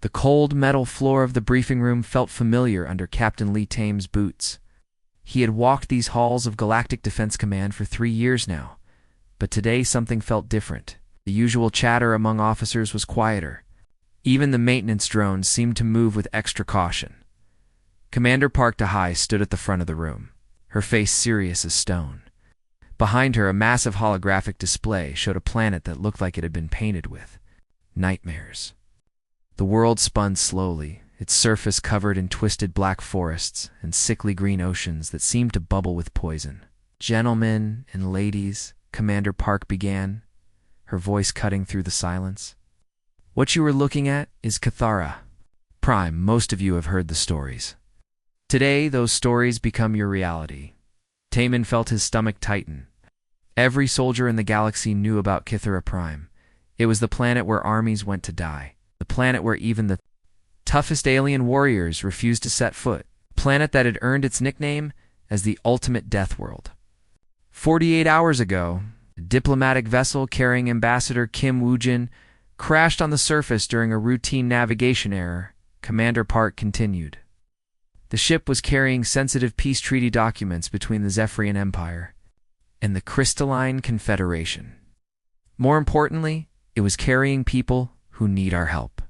The cold metal floor of the briefing room felt familiar under Captain Lee Tame's boots. He had walked these halls of Galactic Defense Command for 3 years now, but today something felt different. The usual chatter among officers was quieter. Even the maintenance drones seemed to move with extra caution. Commander Park Dehai stood at the front of the room, her face serious as stone. Behind her, a massive holographic display showed a planet that looked like it had been painted with nightmares. The world spun slowly, its surface covered in twisted black forests and sickly green oceans that seemed to bubble with poison. "Gentlemen and ladies," Commander Park began, her voice cutting through the silence. "What you are looking at is Cathara Prime. Most of you have heard the stories. Today, those stories become your reality." Taman felt his stomach tighten. Every soldier in the galaxy knew about Cathara Prime. It was the planet where armies went to die. The planet where even the toughest alien warriors refused to set foot. The planet that had earned its nickname as the ultimate Deathworld. 48 hours ago, a diplomatic vessel carrying Ambassador Kim Woo-jin crashed on the surface during a routine navigation error, Commander Park continued. The ship was carrying sensitive peace treaty documents between the Zephyrian Empire and the Crystalline Confederation. More importantly, it was carrying people who need our help.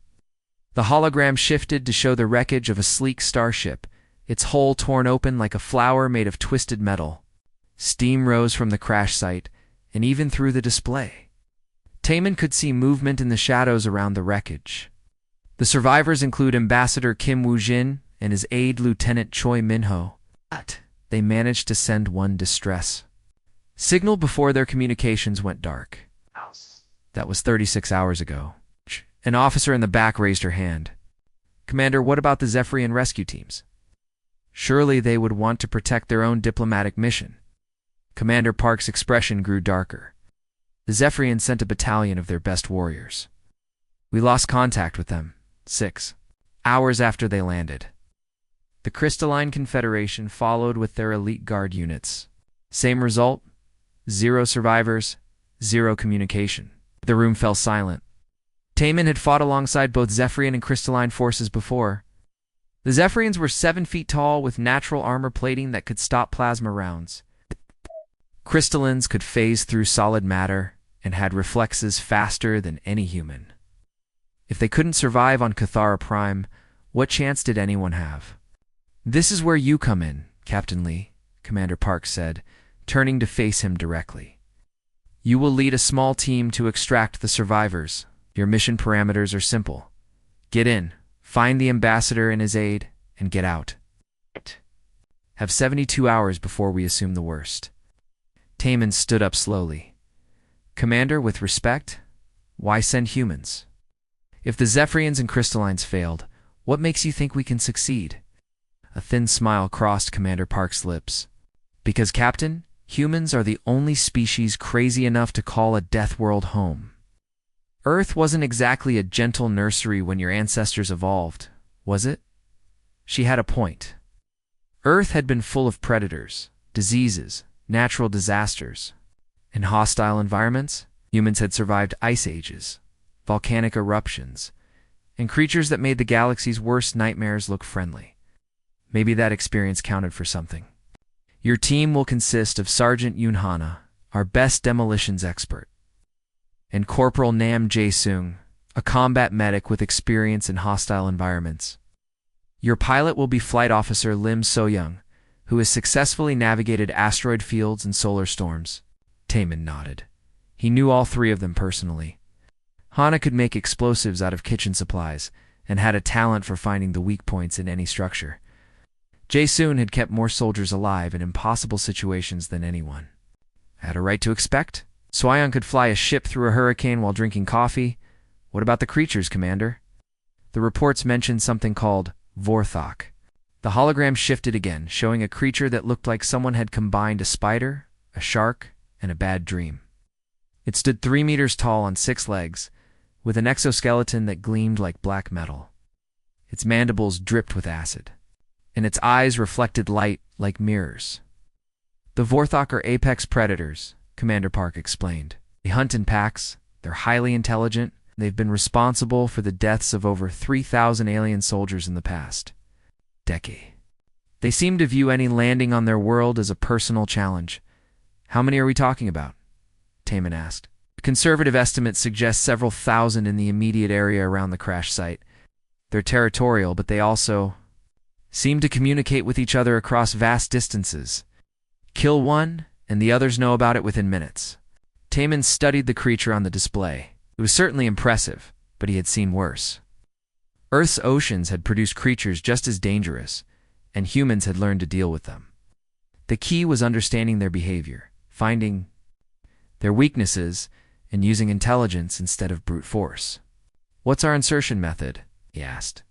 The hologram shifted to show the wreckage of a sleek starship, its hull torn open like a flower made of twisted metal. Steam rose from the crash site, and even through the display. Taman could see movement in the shadows around the wreckage. The survivors include Ambassador Kim Woo-jin and his aide Lieutenant Choi Min-ho, but they managed to send one distress signal before their communications went dark. That was 36 hours ago. An officer in the back raised her hand. "Commander, what about the Zephyrian rescue teams? Surely they would want to protect their own diplomatic mission." Commander Park's expression grew darker. "The Zephyrians sent a battalion of their best warriors. We lost contact with them 6 hours after they landed. The Crystalline Confederation followed with their elite guard units. Same result: 0 survivors, 0 communication." The room fell silent. Taman had fought alongside both Zephyrian and Crystalline forces before. The Zephyrians were 7 feet tall with natural armor plating that could stop plasma rounds. Crystallines could phase through solid matter and had reflexes faster than any human. If they couldn't survive on Cathara Prime, what chance did anyone have? "This is where you come in, Captain Lee," Commander Park said, turning to face him directly. "You will lead a small team to extract the survivors. Your mission parameters are simple. Get in, find the ambassador and his aide, and get out. Have 72 hours before we assume the worst." Taman stood up slowly. "Commander, with respect, why send humans? If the Zephyrians and Crystallines failed, what makes you think we can succeed?" A thin smile crossed Commander Park's lips. "Because, Captain, humans are the only species crazy enough to call a Deathworld home. Earth wasn't exactly a gentle nursery when your ancestors evolved, was it?" She had a point. Earth had been full of predators, diseases, natural disasters. In hostile environments, humans had survived ice ages, volcanic eruptions, and creatures that made the galaxy's worst nightmares look friendly. Maybe that experience counted for something. "Your team will consist of Sergeant Yoon Hana, our best demolitions expert, and Corporal Nam Jae-sung, a combat medic with experience in hostile environments. Your pilot will be Flight Officer Lim So-young, who has successfully navigated asteroid fields and solar storms." Taman nodded. He knew all 3 of them personally. Hana could make explosives out of kitchen supplies and had a talent for finding the weak points in any structure. Jae-sung had kept more soldiers alive in impossible situations than anyone. Had a right to expect? So-young could fly a ship through a hurricane while drinking coffee. What about the creatures, Commander? The reports mentioned something called Vorthok. The hologram shifted again, showing a creature that looked like someone had combined a spider, a shark, and a bad dream. It stood 3 meters tall on 6 legs, with an exoskeleton that gleamed like black metal. Its mandibles dripped with acid, and its eyes reflected light like mirrors. "The Vorthok are apex predators," Commander Park explained. "They hunt in packs, they're highly intelligent, They've been responsible for the deaths of over 3,000 alien soldiers in the past decade. They seem to view any landing on their world as a personal challenge. How many are we talking about? Taman asked. Conservative estimates suggest several thousand in the immediate area around the crash site. They're territorial, but they also seem to communicate with each other across vast distances. Kill one, and the others know about it within minutes. Taman studied the creature on the display. It was certainly impressive, but he had seen worse. Earth's oceans had produced creatures just as dangerous, and humans had learned to deal with them. The key was understanding their behavior, finding their weaknesses, and using intelligence instead of brute force. What's our insertion method? He asked.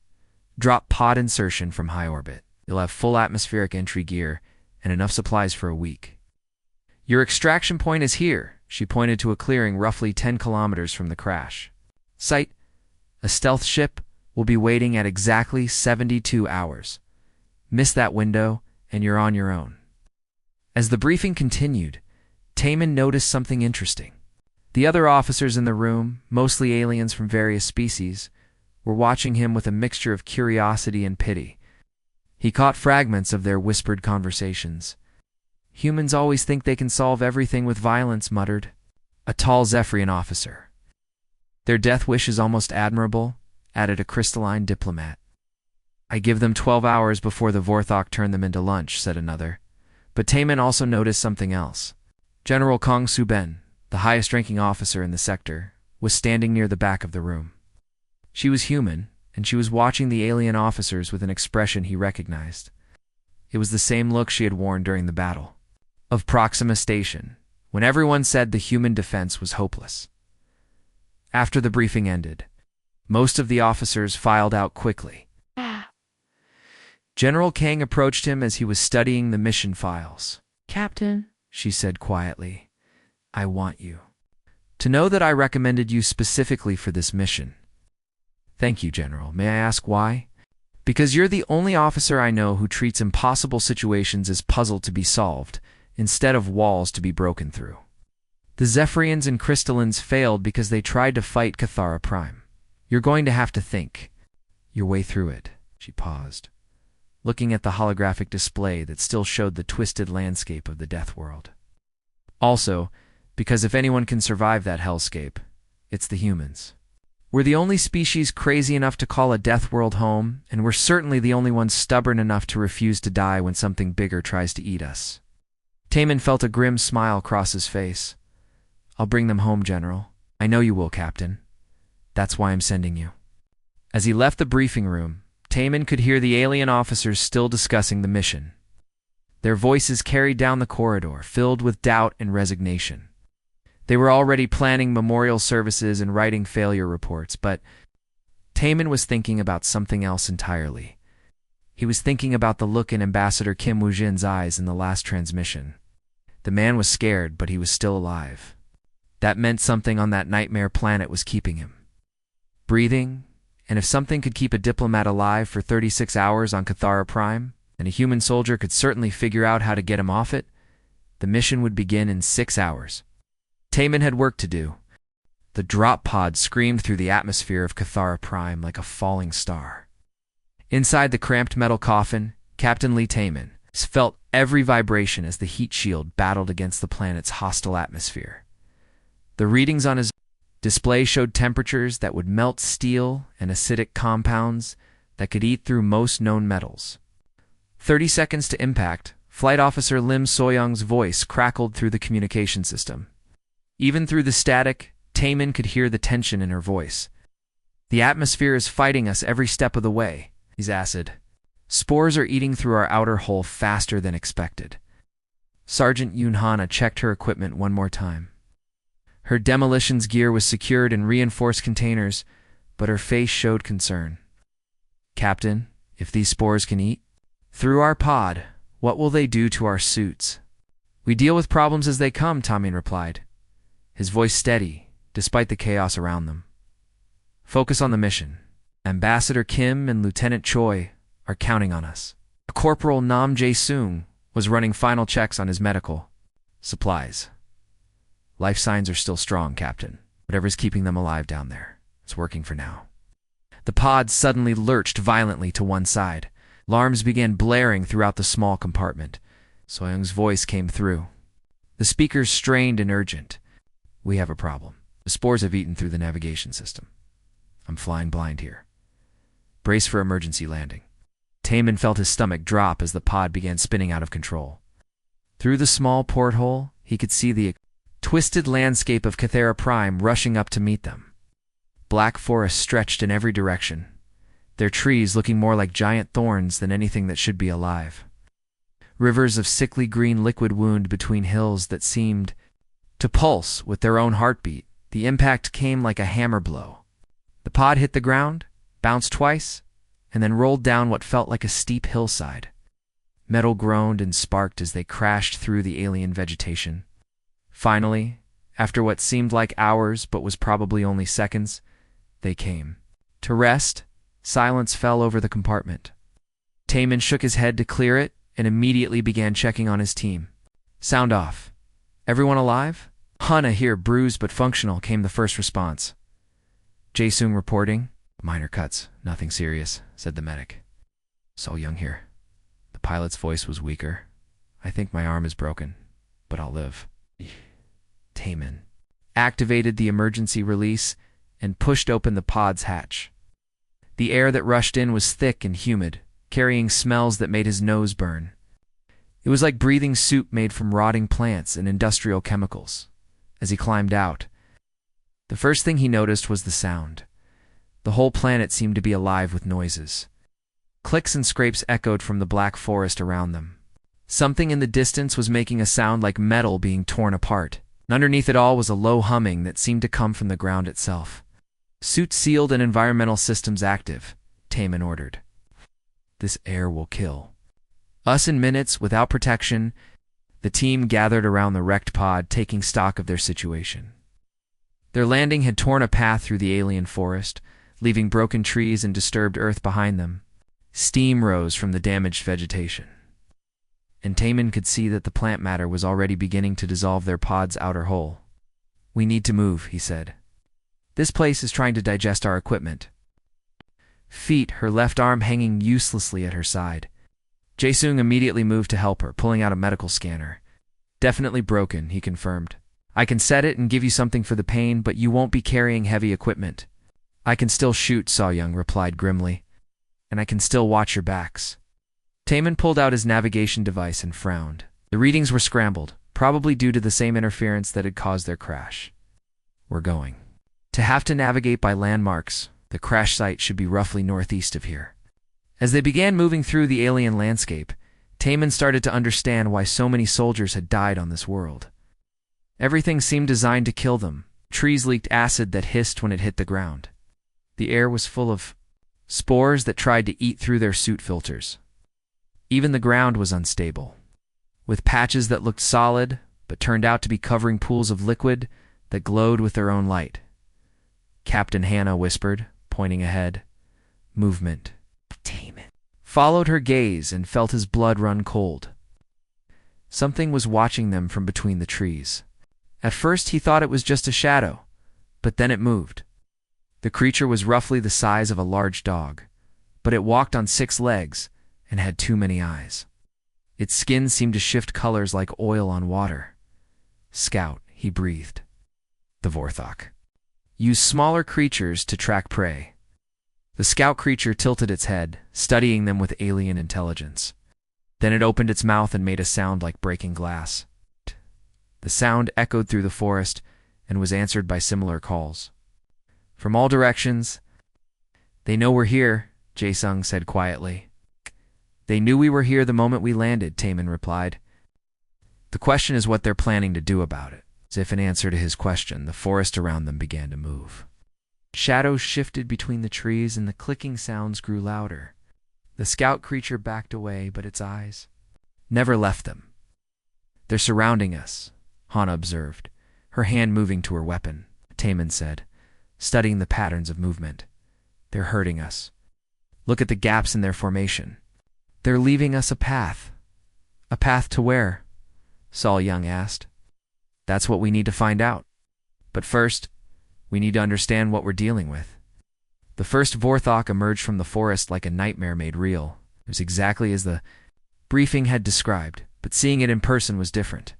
Drop pod insertion from high orbit. You'll have full atmospheric entry gear and enough supplies for a week. Your extraction point is here. She pointed to a clearing roughly 10 kilometers from the crash site. A stealth ship will be waiting at exactly 72 hours. Miss that window, and you're on your own. As the briefing continued, Taman noticed something interesting. The other officers in the room, mostly aliens from various species, were watching him with a mixture of curiosity and pity. He caught fragments of their whispered conversations. Humans always think they can solve everything with violence, muttered a tall Zephyrian officer. Their death wish is almost admirable, added a crystalline diplomat. I give them 12 hours before the Vorthok turn them into lunch, said another. But Taman also noticed something else. General Kong Suben, the highest-ranking officer in the sector, was standing near the back of the room. She was human, and she was watching the alien officers with an expression he recognized. It was the same look she had worn during the battle of Proxima Station, when everyone said the human defense was hopeless. After the briefing ended, most of the officers filed out quickly. General Kang approached him as he was studying the mission files. Captain, she said quietly, I want you to know that I recommended you specifically for this mission. Thank you, General. May I ask why? Because you're the only officer I know who treats impossible situations as puzzle to be solved, instead of walls to be broken through. The Zephyrians and Crystallins failed because they tried to fight Cathara Prime. You're going to have to think your way through it. She paused, looking at the holographic display that still showed the twisted landscape of the Deathworld. Also, because if anyone can survive that hellscape, it's the humans. We're the only species crazy enough to call a Deathworld home, and we're certainly the only ones stubborn enough to refuse to die when something bigger tries to eat us. Taman felt a grim smile cross his face. I'll bring them home, General. I know you will, Captain. That's why I'm sending you. As he left the briefing room, Taman could hear the alien officers still discussing the mission. Their voices carried down the corridor, filled with doubt and resignation. They were already planning memorial services and writing failure reports, but Taman was thinking about something else entirely. He was thinking about the look in Ambassador Kim Woo-jin's eyes in the last transmission. The man was scared, but he was still alive. That meant something on that nightmare planet was keeping him breathing, and if something could keep a diplomat alive for 36 hours on Cathara Prime, and a human soldier could certainly figure out how to get him off it, the mission would begin in 6 hours. Taman had work to do. The drop pod screamed through the atmosphere of Cathara Prime like a falling star. Inside the cramped metal coffin, Captain Lee Taman felt every vibration as the heat shield battled against the planet's hostile atmosphere. The readings on his display showed temperatures that would melt steel and acidic compounds that could eat through most known metals. 30 seconds to impact, Flight Officer Lim Soyoung's voice crackled through the communication system. Even through the static, Taman could hear the tension in her voice. The atmosphere is fighting us every step of the way. He's acid. Spores are eating through our outer hull faster than expected. Sergeant Yoon Hana checked her equipment one more time. Her demolitions gear was secured in reinforced containers, but her face showed concern. Captain, if these spores can eat through our pod, what will they do to our suits? We deal with problems as they come, Tamin replied, his voice steady, despite the chaos around them. Focus on the mission. Ambassador Kim and Lieutenant Choi are counting on us. Corporal Nam Jae-sung was running final checks on his medical supplies. Life signs are still strong, Captain. Whatever's keeping them alive down there. It's working for now. The pod suddenly lurched violently to one side. Alarms began blaring throughout the small compartment. So-young's voice came through. The speakers strained and urgent. We have a problem. The spores have eaten through the navigation system. I'm flying blind here. Brace for emergency landing. Taman felt his stomach drop as the pod began spinning out of control. Through the small porthole, he could see the twisted landscape of Cathera Prime rushing up to meet them. Black forests stretched in every direction, their trees looking more like giant thorns than anything that should be alive. Rivers of sickly green liquid wound between hills that seemed to pulse with their own heartbeat. The impact came like a hammer blow. The pod hit the ground, bounced twice, and then rolled down what felt like a steep hillside. Metal groaned and sparked as they crashed through the alien vegetation. Finally, after what seemed like hours but was probably only seconds, they came. To rest, silence fell over the compartment. Taman shook his head to clear it and immediately began checking on his team. Sound off. Everyone alive? Hana here, bruised but functional, came the first response. Jae-sung reporting. Minor cuts, nothing serious, said the medic. So-young here. The pilot's voice was weaker. I think my arm is broken, but I'll live. Taman activated the emergency release and pushed open the pod's hatch. The air that rushed in was thick and humid, carrying smells that made his nose burn. It was like breathing soup made from rotting plants and industrial chemicals. As he climbed out, the first thing he noticed was the sound. The whole planet seemed to be alive with noises. Clicks and scrapes echoed from the black forest around them. Something in the distance was making a sound like metal being torn apart. And underneath it all was a low humming that seemed to come from the ground itself. Suits sealed and environmental systems active, Taman ordered. This air will kill us in minutes without protection. The team gathered around the wrecked pod, taking stock of their situation. Their landing had torn a path through the alien forest, leaving broken trees and disturbed earth behind them. Steam rose from the damaged vegetation, and Taman could see that the plant matter was already beginning to dissolve their pod's outer hull. We need to move, he said. This place is trying to digest our equipment. Feet, her left arm hanging uselessly at her side. Jae-sung immediately moved to help her, pulling out a medical scanner. Definitely broken, he confirmed. I can set it and give you something for the pain, but you won't be carrying heavy equipment. I can still shoot, So-young replied grimly. And I can still watch your backs. Taman pulled out his navigation device and frowned. The readings were scrambled, probably due to the same interference that had caused their crash. We're going to have to navigate by landmarks. The crash site should be roughly northeast of here. As they began moving through the alien landscape, Taman started to understand why so many soldiers had died on this world. Everything seemed designed to kill them. Trees leaked acid that hissed when it hit the ground. The air was full of spores that tried to eat through their suit filters. Even the ground was unstable, with patches that looked solid but turned out to be covering pools of liquid that glowed with their own light. Captain Hannah whispered, pointing ahead. Movement. Taman followed her gaze and felt his blood run cold. Something was watching them from between the trees. At first he thought it was just a shadow, but then it moved. The creature was roughly the size of a large dog, but it walked on 6 legs and had too many eyes. Its skin seemed to shift colors like oil on water. Scout, he breathed. The Vorthok use smaller creatures to track prey. The scout creature tilted its head, studying them with alien intelligence. Then it opened its mouth and made a sound like breaking glass. The sound echoed through the forest and was answered by similar calls. From all directions. They know we're here, Jae-sung said quietly. They knew we were here the moment we landed, Taman replied. The question is what they're planning to do about it. As if in answer to his question, the forest around them began to move. Shadows shifted between the trees and the clicking sounds grew louder. The scout creature backed away, but its eyes never left them. They're surrounding us, Hana observed, her hand moving to her weapon. Taman said, studying the patterns of movement. They're hurting us. Look at the gaps in their formation. They're leaving us a path. A path to where? So-young asked. That's what we need to find out. But first, we need to understand what we're dealing with, The first Vorthok emerged from the forest like a nightmare made real. It was exactly as the briefing had described, but seeing it in person was different.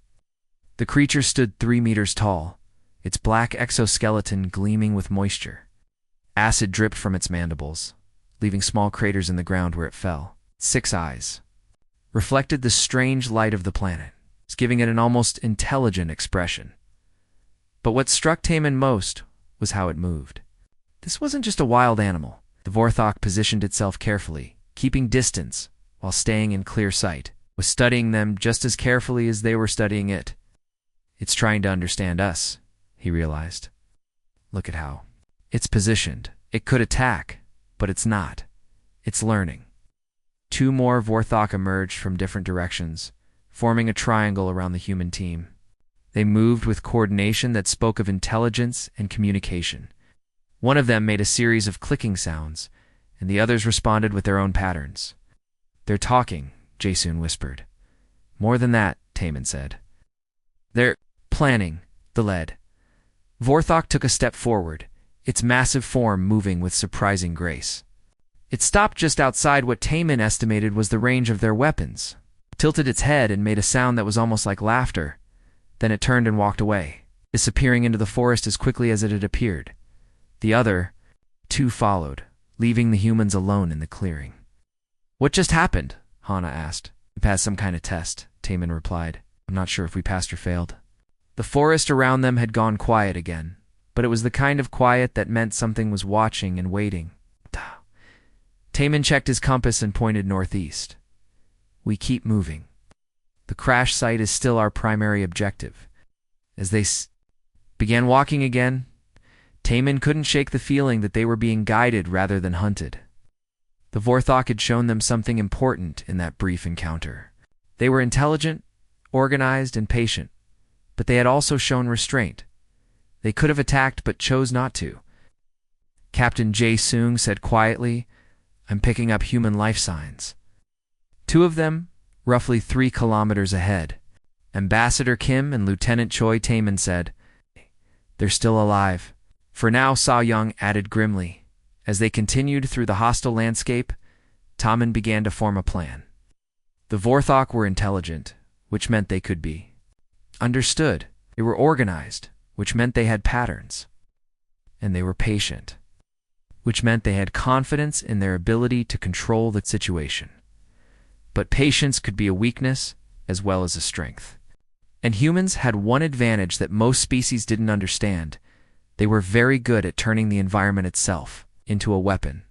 The creature stood 3 meters tall, its black exoskeleton gleaming with moisture. Acid dripped from its mandibles, leaving small craters in the ground where it fell. 6 eyes reflected the strange light of the planet, giving it an almost intelligent expression. But what struck Taman most was how it moved. This wasn't just a wild animal. The Vorthok positioned itself carefully, keeping distance while staying in clear sight, was studying them just as carefully as they were studying it. It's trying to understand us, he realized. Look at how it's positioned. It could attack, but it's not. It's learning. 2 more Vorthok emerged from different directions, forming a triangle around the human team. They moved with coordination that spoke of intelligence and communication. One of them made a series of clicking sounds, and the others responded with their own patterns. They're talking, Jason whispered. More than that, Taman said. They're planning, the lead. Vorthok took a step forward, its massive form moving with surprising grace. It stopped just outside what Taman estimated was the range of their weapons, tilted its head and made a sound that was almost like laughter. Then it turned and walked away, disappearing into the forest as quickly as it had appeared. The other 2 followed, leaving the humans alone in the clearing. What just happened? Hana asked. We passed some kind of test, Taman replied. I'm not sure if we passed or failed. The forest around them had gone quiet again, but it was the kind of quiet that meant something was watching and waiting. Taman checked his compass and pointed northeast. We keep moving. The crash site is still our primary objective. As they began walking again, Taman couldn't shake the feeling that they were being guided rather than hunted. The Vorthok had shown them something important in that brief encounter. They were intelligent, organized, and patient, but they had also shown restraint. They could have attacked but chose not to. Captain Jae-sung said quietly, I'm picking up human life signs. 2 of them, roughly 3 kilometers ahead. Ambassador Kim and Lieutenant Choi Taman said, they're still alive. For now, Sa-young added grimly. As they continued through the hostile landscape, Taman began to form a plan. The Vorthok were intelligent, which meant they could be understood. They were organized, which meant they had patterns. And they were patient, which meant they had confidence in their ability to control the situation. But patience could be a weakness as well as a strength. And humans had one advantage that most species didn't understand. They were very good at turning the environment itself into a weapon.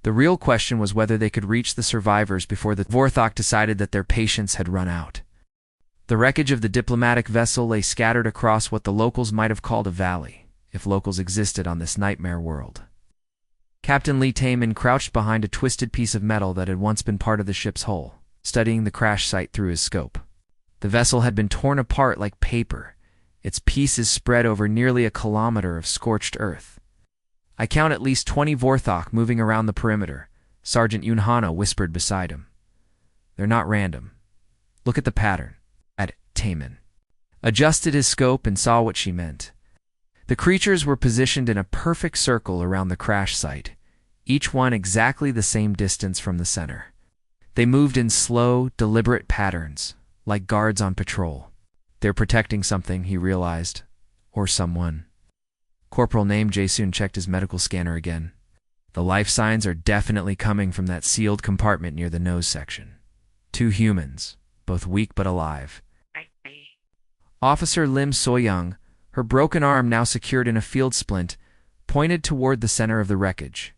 The real question was whether they could reach the survivors before the Vorthok decided that their patience had run out. The wreckage of the diplomatic vessel lay scattered across what the locals might have called a valley, if locals existed on this nightmare world. Captain Lee Taman crouched behind a twisted piece of metal that had once been part of the ship's hull, studying the crash site through his scope. The vessel had been torn apart like paper, its pieces spread over nearly a kilometer of scorched earth. I count at least 20 Vorthok moving around the perimeter, Sergeant Yunhana whispered beside him. They're not random. Look at the pattern. At Taman adjusted his scope and saw what she meant. The creatures were positioned in a perfect circle around the crash site, each one exactly the same distance from the center. They moved in slow, deliberate patterns, like guards on patrol. They're protecting something, he realized. Or someone. Corporal named Jae-soon checked his medical scanner again. The life signs are definitely coming from that sealed compartment near the nose section. 2 humans, both weak but alive. Officer Lim So-young, her broken arm now secured in a field splint, pointed toward the center of the wreckage.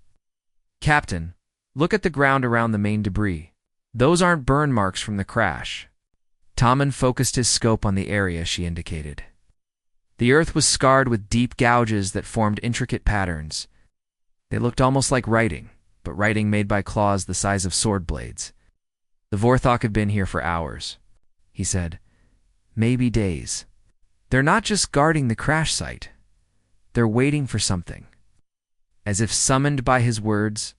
Captain, look at the ground around the main debris. Those aren't burn marks from the crash. Taman focused his scope on the area she indicated. The earth was scarred with deep gouges that formed intricate patterns. They looked almost like writing, but writing made by claws the size of sword blades. The Vorthok have been here for hours, he said. Maybe days. They're not just guarding the crash site. They're waiting for something. As if summoned by his words,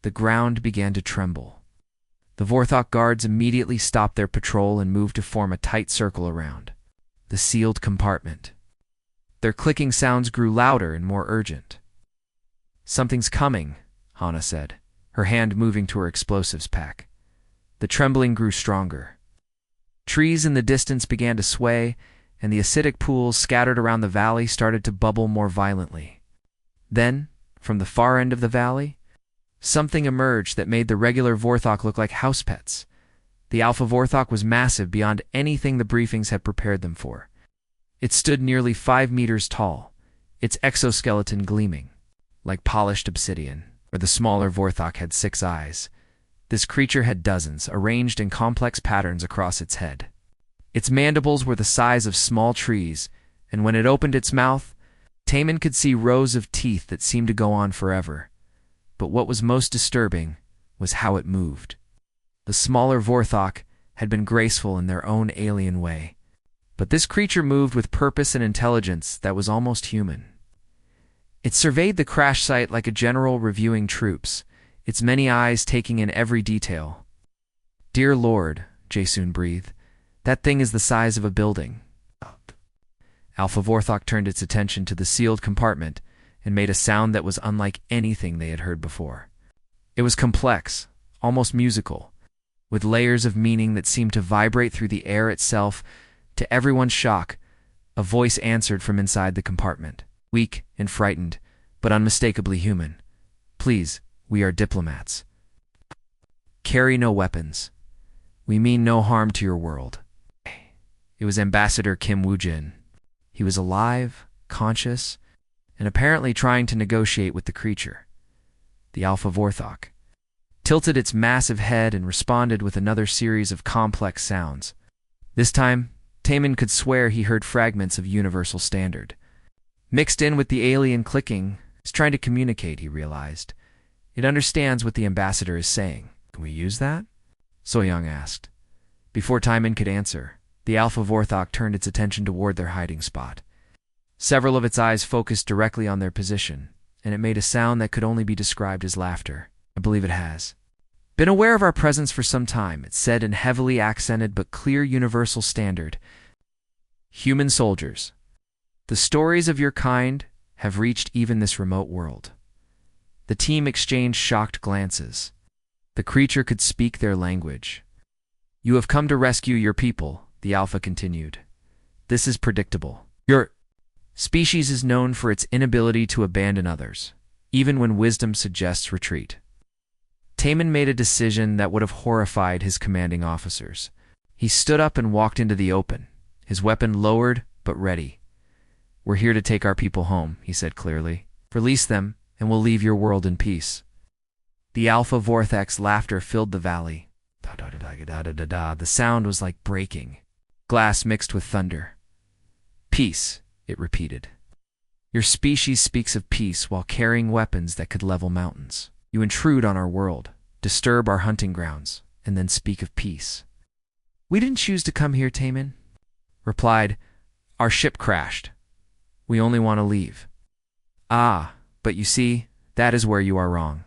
the ground began to tremble. The Vorthok guards immediately stopped their patrol and moved to form a tight circle around the sealed compartment. Their clicking sounds grew louder and more urgent. Something's coming, Hana said, her hand moving to her explosives pack. The trembling grew stronger. Trees in the distance began to sway, and the acidic pools scattered around the valley started to bubble more violently. Then, from the far end of the valley, something emerged that made the regular Vorthok look like house pets. The Alpha Vorthok was massive beyond anything the briefings had prepared them for. It stood nearly 5 meters tall, its exoskeleton gleaming, like polished obsidian, where the smaller Vorthok had 6 eyes. This creature had dozens, arranged in complex patterns across its head. Its mandibles were the size of small trees, and when it opened its mouth, Taman could see rows of teeth that seemed to go on forever. But what was most disturbing was how it moved. The smaller Vorthok had been graceful in their own alien way, but this creature moved with purpose and intelligence that was almost human. It surveyed the crash site like a general reviewing troops, its many eyes taking in every detail. "Dear Lord," Jaesoon breathed, "that thing is the size of a building." Alpha Vorthok turned its attention to the sealed compartment and made a sound that was unlike anything they had heard before. It was complex, almost musical, with layers of meaning that seemed to vibrate through the air itself. To everyone's shock, a voice answered from inside the compartment, weak and frightened, but unmistakably human. "Please, we are diplomats. Carry no weapons. We mean no harm to your world." It was Ambassador Kim Woo-jin. He was alive, conscious, and apparently trying to negotiate with the creature. The Alpha Vorthok tilted its massive head and responded with another series of complex sounds. This time, Taman could swear he heard fragments of universal standard. Mixed in with the alien clicking, it's trying to communicate, he realized. It understands what the ambassador is saying. "Can we use that?" Soyoung asked. Before Taman could answer, the Alpha Vorthok turned its attention toward their hiding spot. Several of its eyes focused directly on their position, and it made a sound that could only be described as laughter. "I believe it has been aware of our presence for some time," it said in heavily accented but clear universal standard. "Human soldiers, the stories of your kind have reached even this remote world." The team exchanged shocked glances. The creature could speak their language. "You have come to rescue your people," the Alpha continued. "This is predictable. Your species is known for its inability to abandon others, even when wisdom suggests retreat." Taman made a decision that would have horrified his commanding officers. He stood up and walked into the open, his weapon lowered but ready. "We're here to take our people home," he said clearly. "Release them, and we'll leave your world in peace." The Alpha Vorthok's laughter filled the valley. The sound was like breaking glass mixed with thunder. "Peace," it repeated. "Your species speaks of peace while carrying weapons that could level mountains. You intrude on our world, disturb our hunting grounds, and then speak of peace." "We didn't choose to come here," Taman replied. "Our ship crashed. We only want to leave." "Ah, but you see, that is where you are wrong."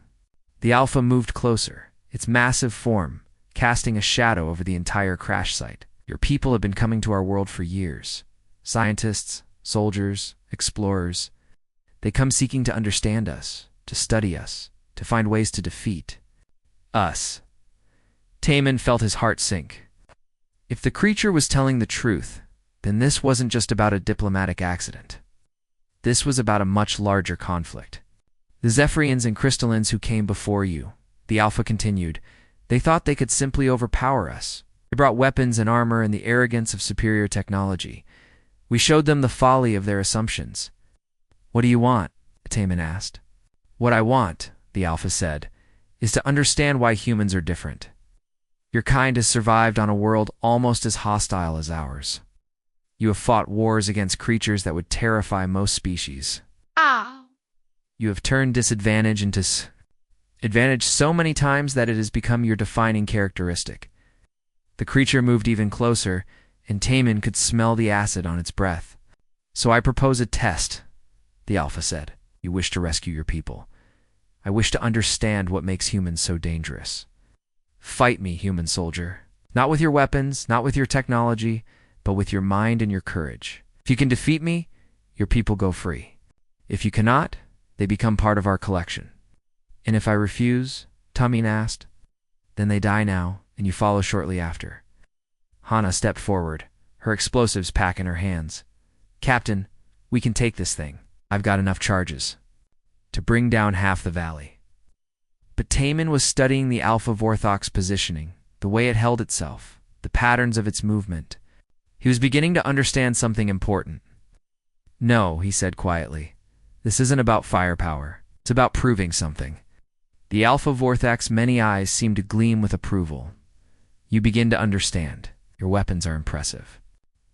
The Alpha moved closer, its massive form casting a shadow over the entire crash site. "Your people have been coming to our world for years. Scientists, soldiers, explorers. They come seeking to understand us, to study us, to find ways to defeat us." Taman felt his heart sink. If the creature was telling the truth, then this wasn't just about a diplomatic accident. This was about a much larger conflict. "The Zephyrians and crystallines who came before you," the Alpha continued, "they thought they could simply overpower us. They brought weapons and armor and the arrogance of superior technology. We showed them the folly of their assumptions." "What do you want?" Taman asked. "What I want," the Alpha said, "is to understand why humans are different. Your kind has survived on a world almost as hostile as ours. You have fought wars against creatures that would terrify most species. Ow. You have turned disadvantage into advantage so many times that it has become your defining characteristic." The creature moved even closer, and Taman could smell the acid on its breath. "So I propose a test," the Alpha said. "You wish to rescue your people. I wish to understand what makes humans so dangerous. Fight me, human soldier. Not with your weapons, not with your technology, but with your mind and your courage. If you can defeat me, your people go free. If you cannot, They become part of our collection. And if I refuse, Tamin asked, then they die now, and you follow shortly after. Hana stepped forward, her explosives pack in her hands. Captain, we can take this thing. I've got enough charges to bring down half the valley. But Tamin was studying the Alpha Vorthok's positioning, the way it held itself, the patterns of its movement. He was beginning to understand something important. No, he said quietly. This isn't about firepower. It's about proving something. The Alpha Vorthok's many eyes seemed to gleam with approval. You begin to understand. Your weapons are impressive.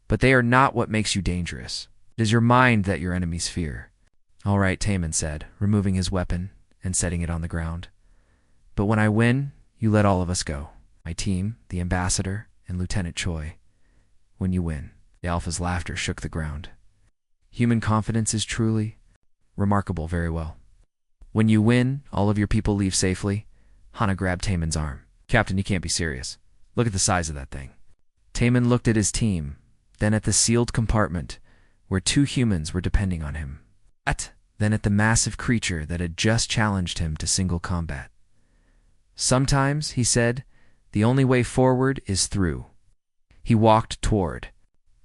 But they are not what makes you dangerous. It is your mind that your enemies fear. All right, Tamin said, removing his weapon and setting it on the ground. But when I win, you let all of us go. My team, the ambassador, and Lieutenant Choi. When you win, the Alpha's laughter shook the ground. Human confidence is truly remarkable. Very well. When you win, all of your people leave safely. Hana grabbed Tamin's arm. Captain, you can't be serious. Look at the size of that thing. Tamin looked at his team, then at the sealed compartment, where 2 humans were depending on him. Then at the massive creature that had just challenged him to single combat. Sometimes, he said, the only way forward is through. He walked toward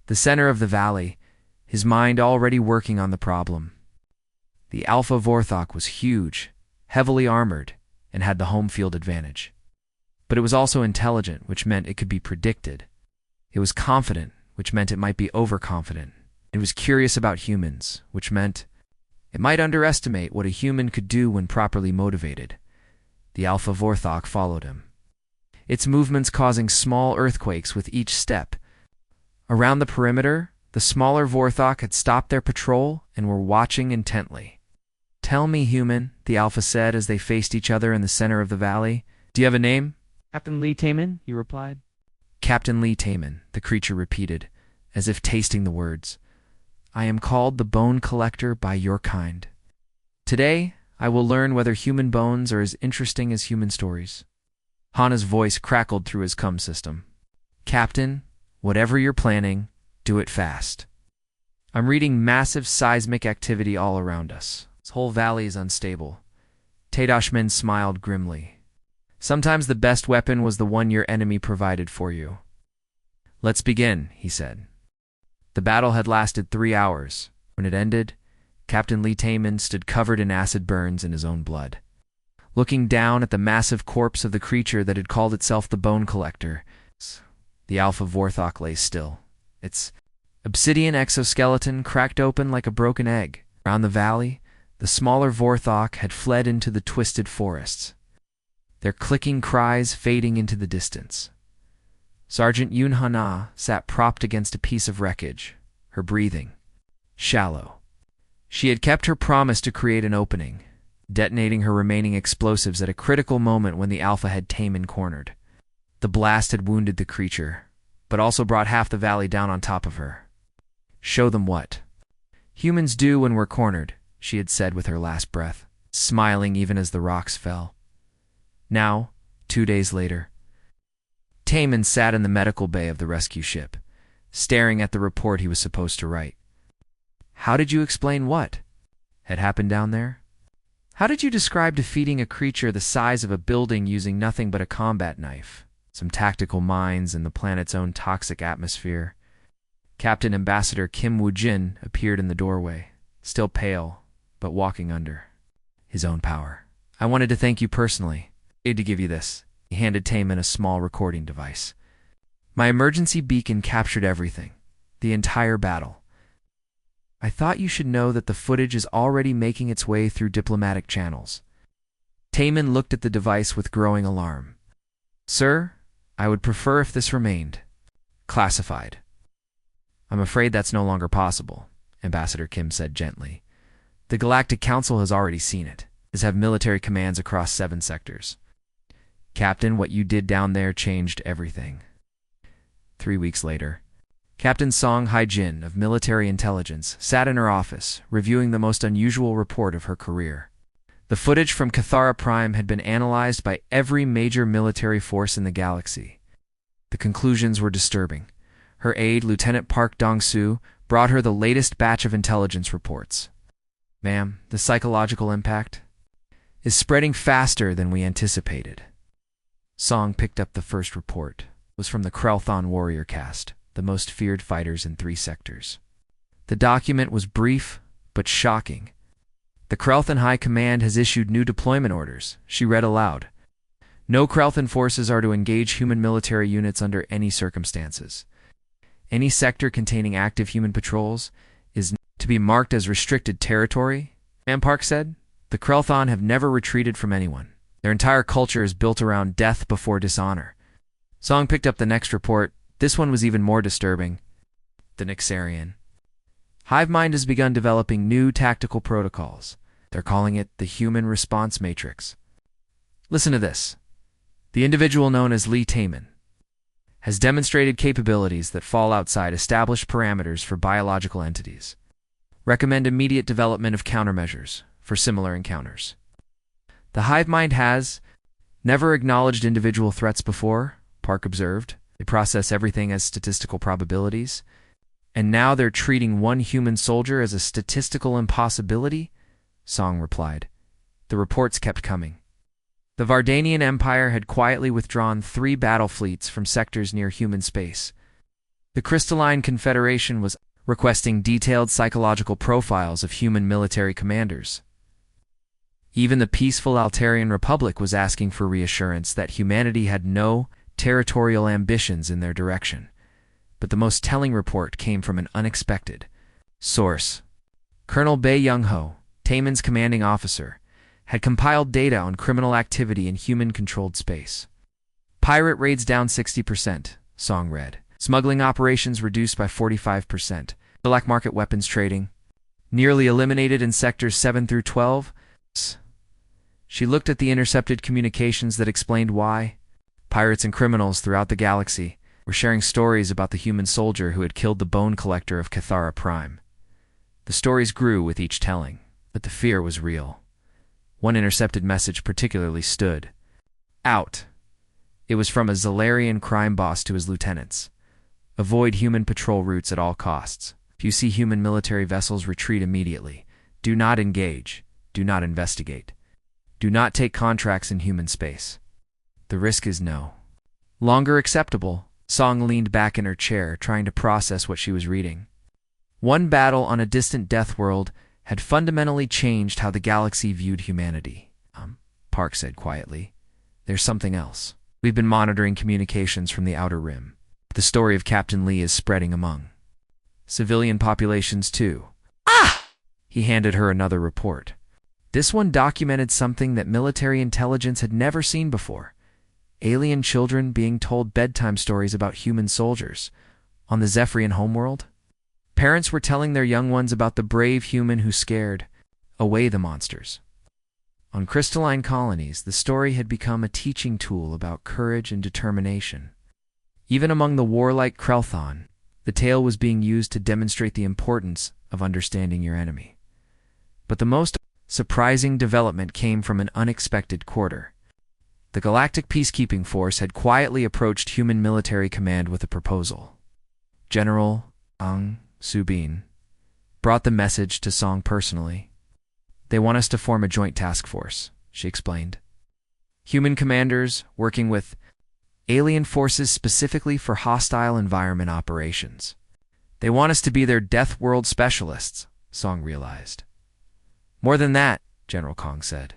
the center of the valley, his mind already working on the problem. The Alpha Vorthok was huge, heavily armored, and had the home field advantage. But it was also intelligent, which meant it could be predicted. It was confident, which meant it might be overconfident. It was curious about humans, which meant it might underestimate what a human could do when properly motivated. The Alpha Vorthok followed him, its movements causing small earthquakes with each step. Around the perimeter, the smaller Vorthok had stopped their patrol and were watching intently. Tell me, human, the Alpha said as they faced each other in the center of the valley. Do you have a name? Captain Lee Tamin, he replied. Captain Lee Tamin, the creature repeated, as if tasting the words. I am called the Bone Collector by your kind. Today, I will learn whether human bones are as interesting as human stories. Hana's voice crackled through his cum system. Captain, whatever you're planning, do it fast. I'm reading massive seismic activity all around us. This whole valley is unstable. Tadashmin smiled grimly. Sometimes the best weapon was the one your enemy provided for you. Let's begin, he said. The battle had lasted 3 hours. When it ended, Captain Lee Tamin stood covered in acid burns in his own blood. Looking down at the massive corpse of the creature that had called itself the Bone Collector, the Alpha Vorthok lay still. Its obsidian exoskeleton cracked open like a broken egg. Around the valley, the smaller Vorthok had fled into the twisted forests, their clicking cries fading into the distance. Sergeant Yoon Hana sat propped against a piece of wreckage, her breathing shallow. She had kept her promise to create an opening, detonating her remaining explosives at a critical moment when the Alpha had Tamin cornered. The blast had wounded the creature, but also brought half the valley down on top of her. Show them what humans do when we're cornered, she had said with her last breath, smiling even as the rocks fell. Now, 2 days later, Tamin sat in the medical bay of the rescue ship, staring at the report he was supposed to write. How did you explain what had happened down there? How did you describe defeating a creature the size of a building using nothing but a combat knife, some tactical mines, and the planet's own toxic atmosphere? Captain Ambassador Kim Woo-jin appeared in the doorway, still pale, but walking under his own power. I wanted to thank you personally. I had to give you this. He handed Tamin a small recording device. My emergency beacon captured everything, the entire battle. I thought you should know that the footage is already making its way through diplomatic channels. Tamin looked at the device with growing alarm. Sir, I would prefer if this remained classified. I'm afraid that's no longer possible, Ambassador Kim said gently. The Galactic Council has already seen it, as have military commands across 7 sectors. Captain, what you did down there changed everything. 3 weeks later, Captain Song Hai-jin of Military Intelligence sat in her office, reviewing the most unusual report of her career. The footage from Cathara Prime had been analyzed by every major military force in the galaxy. The conclusions were disturbing. Her aide, Lieutenant Park Dong-soo, brought her the latest batch of intelligence reports. Ma'am, the psychological impact is spreading faster than we anticipated. Song picked up the first report. It was from the Krelthon warrior caste, the most feared fighters in 3 sectors. The document was brief, but shocking. The Krelthon High Command has issued new deployment orders, she read aloud. No Krelthon forces are to engage human military units under any circumstances. Any sector containing active human patrols is to be marked as restricted territory, Park said. The Krelthon have never retreated from anyone. Their entire culture is built around death before dishonor. Song picked up the next report. This one was even more disturbing. The Nixarian Hivemind has begun developing new tactical protocols. They're calling it the Human Response Matrix. Listen to this. The individual known as Lee Taman has demonstrated capabilities that fall outside established parameters for biological entities. Recommend immediate development of countermeasures for similar encounters. The Hivemind has never acknowledged individual threats before, Park observed. They process everything as statistical probabilities. And now they're treating one human soldier as a statistical impossibility? Song replied. The reports kept coming. The Vardanian Empire had quietly withdrawn 3 battle fleets from sectors near human space. The Crystalline Confederation was requesting detailed psychological profiles of human military commanders. Even the peaceful Altarian Republic was asking for reassurance that humanity had no territorial ambitions in their direction. But the most telling report came from an unexpected source. Colonel Bae Young-ho, Taman's commanding officer, had compiled data on criminal activity in human-controlled space. Pirate raids down 60%, Song read. Smuggling operations reduced by 45%. Black market weapons trading nearly eliminated in sectors 7 through 12. She looked at the intercepted communications that explained why. Pirates and criminals throughout the galaxy were sharing stories about the human soldier who had killed the bone collector of Cathara Prime. The stories grew with each telling, but the fear was real. One intercepted message particularly stood out. It was from a Zalarian crime boss to his lieutenants. Avoid human patrol routes at all costs. If you see human military vessels, retreat immediately. Do not engage. Do not investigate. Do not take contracts in human space. The risk is no longer acceptable. Song leaned back in her chair, trying to process what she was reading. One battle on a distant Deathworld had fundamentally changed how the galaxy viewed humanity. Park said quietly. There's something else. We've been monitoring communications from the Outer Rim. The story of Captain Lee is spreading among civilian populations too. He handed her another report. This one documented something that military intelligence had never seen before. Alien children being told bedtime stories about human soldiers. On the Zephyrian homeworld, parents were telling their young ones about the brave human who scared away the monsters. On crystalline colonies, the story had become a teaching tool about courage and determination. Even among the warlike Krelthon, the tale was being used to demonstrate the importance of understanding your enemy. But the most surprising development came from an unexpected quarter. The Galactic Peacekeeping Force had quietly approached human military command with a proposal. General Subin brought the message to Song personally. They want us to form a joint task force, she explained. Human commanders working with alien forces specifically for hostile environment operations. They want us to be their Deathworld specialists, Song realized. More than that, General Kong said.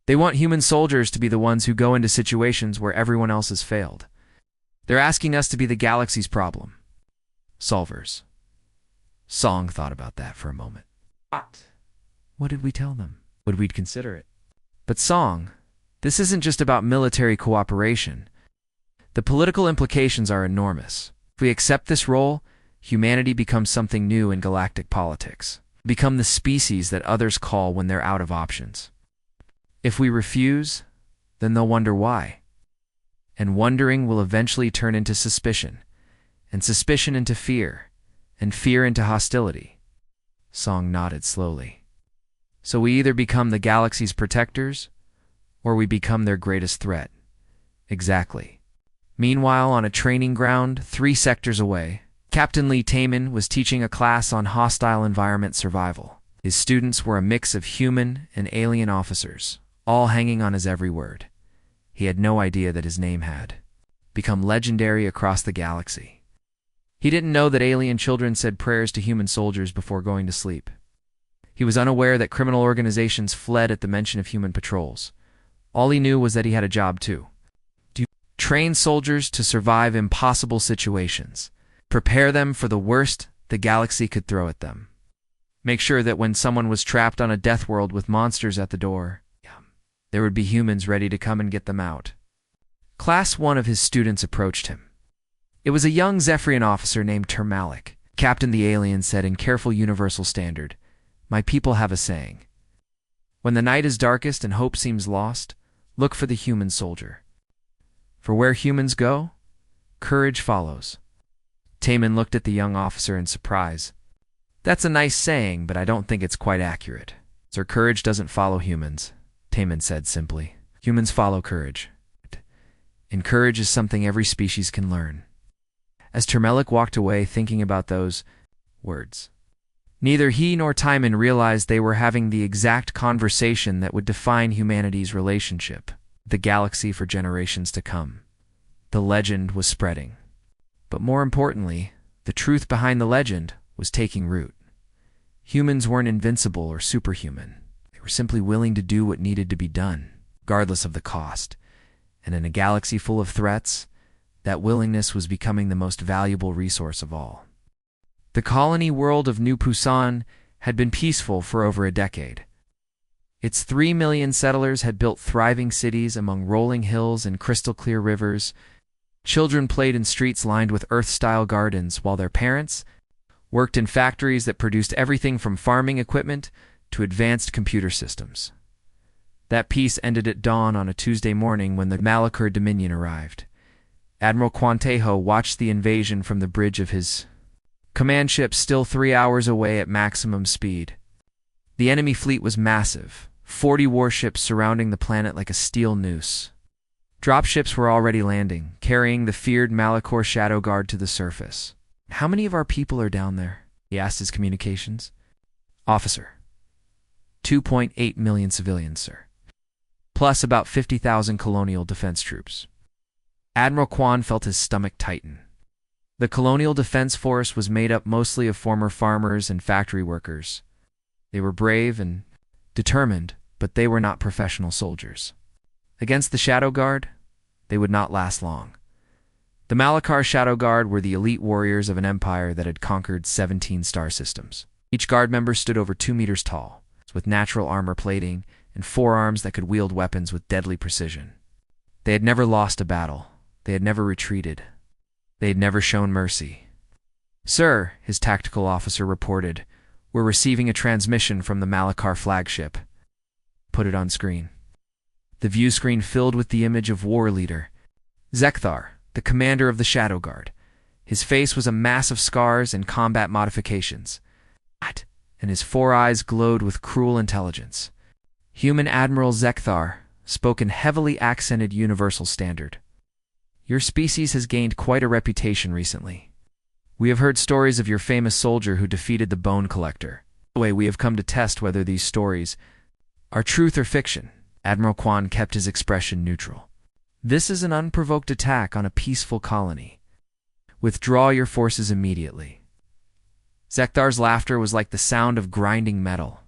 They want human soldiers to be the ones who go into situations where everyone else has failed. They're asking us to be the galaxy's problem solvers. Song thought about that for a moment. What did we tell them? Would we consider it? But Song, this isn't just about military cooperation. The political implications are enormous. If we accept this role, humanity becomes something new in galactic politics. Become the species that others call when they're out of options. If we refuse, then they'll wonder why. And wondering will eventually turn into suspicion, and suspicion into fear, and fear into hostility. Song nodded slowly. So we either become the galaxy's protectors, or we become their greatest threat. Exactly. Meanwhile, on a training ground 3 sectors away, Captain Lee Taman was teaching a class on hostile environment survival. His students were a mix of human and alien officers, all hanging on his every word. He had no idea that his name had become legendary across the galaxy. He didn't know that alien children said prayers to human soldiers before going to sleep. He was unaware that criminal organizations fled at the mention of human patrols. All he knew was that he had a job too. To train soldiers to survive impossible situations. Prepare them for the worst the galaxy could throw at them. Make sure that when someone was trapped on a Deathworld with monsters at the door, there would be humans ready to come and get them out. Class 1 of his students approached him. It was a young Zephyrian officer named Termalic. Captain the alien said in careful universal standard, "My people have a saying. When the night is darkest and hope seems lost, look for the human soldier. For where humans go, courage follows." Taman looked at the young officer in surprise. "That's a nice saying, but I don't think it's quite accurate. Sir, courage doesn't follow humans," Taman said simply. "Humans follow courage. And courage is something every species can learn." As Termalic walked away thinking about those words, neither he nor Timon realized they were having the exact conversation that would define humanity's relationship, the galaxy for generations to come. The legend was spreading. But more importantly, the truth behind the legend was taking root. Humans weren't invincible or superhuman. They were simply willing to do what needed to be done, regardless of the cost. And in a galaxy full of threats, that willingness was becoming the most valuable resource of all. The colony world of New Pusan had been peaceful for over a decade. Its 3 million settlers had built thriving cities among rolling hills and crystal-clear rivers. Children played in streets lined with Earth-style gardens, while their parents worked in factories that produced everything from farming equipment to advanced computer systems. That peace ended at dawn on a Tuesday morning when the Malachur Dominion arrived. Admiral Quantejo watched the invasion from the bridge of his command ship, still 3 hours away at maximum speed. The enemy fleet was massive, 40 warships surrounding the planet like a steel noose. Dropships were already landing, carrying the feared Malachor Shadow Guard to the surface. "How many of our people are down there?" he asked his communications. "Officer, 2.8 million civilians, sir. Plus about 50,000 colonial defense troops." Admiral Quan felt his stomach tighten. The colonial defense force was made up mostly of former farmers and factory workers. They were brave and determined, but they were not professional soldiers. Against the Shadow Guard, they would not last long. The Malachar Shadow Guard were the elite warriors of an empire that had conquered 17 star systems. Each guard member stood over 2 meters tall, with natural armor plating and forearms that could wield weapons with deadly precision. They had never lost a battle. They had never retreated. They had never shown mercy. "Sir," his tactical officer reported, "we're receiving a transmission from the Malachar flagship." "Put it on screen." The view screen filled with the image of war leader Zekthar, the commander of the Shadow Guard. His face was a mass of scars and combat modifications, and his 4 eyes glowed with cruel intelligence. Human Admiral Zekthar spoke in heavily accented universal standard. "Your species has gained quite a reputation recently. We have heard stories of your famous soldier who defeated the Bone Collector. Anyway, we have come to test whether these stories are truth or fiction." Admiral Quan kept his expression neutral. "This is an unprovoked attack on a peaceful colony. Withdraw your forces immediately." Zekthar's laughter was like the sound of grinding metal.